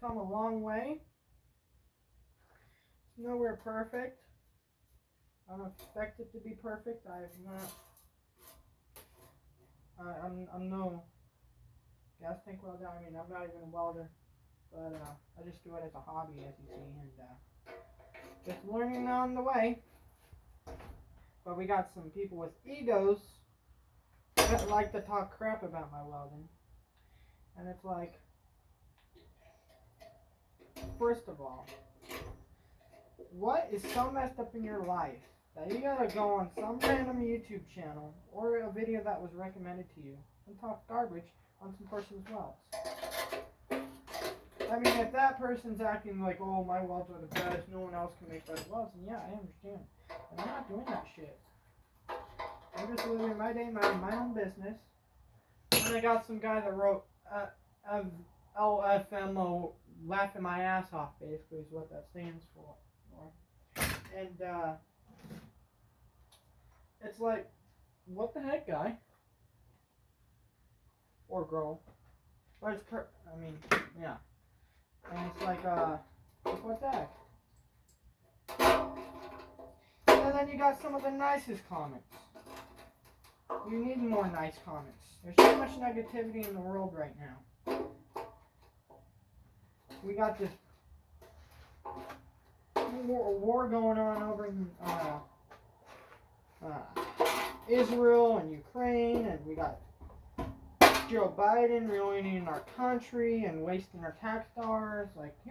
come a long way. It's nowhere perfect. I don't expect it to be perfect. I have not. I'm no gas tank welder. I mean, I'm not even a welder, but I just do it as a hobby, as you see, and just learning on the way. But we got some people with egos that like to talk crap about my welding, and it's like, first of all, what is so messed up in your life that you gotta go on some random YouTube channel or a video that was recommended to you and talk garbage on some person's welds? I mean, if that person's acting like, oh, my welds are the best, no one else can make better welds, then yeah, I understand. And I'm not doing that shit. I'm just living my day, minding my own business. And I got some guy that wrote LFMO, laughing my ass off, basically, is what that stands for. And it's like, what the heck, guy? Or girl. But it's I mean, yeah. And it's like, what the heck? And then you got some of the nicest comments. You need more nice comments. There's so much negativity in the world right now. We got this war going on over in Israel and Ukraine, and we got Joe Biden ruining our country and wasting our tax dollars. Like,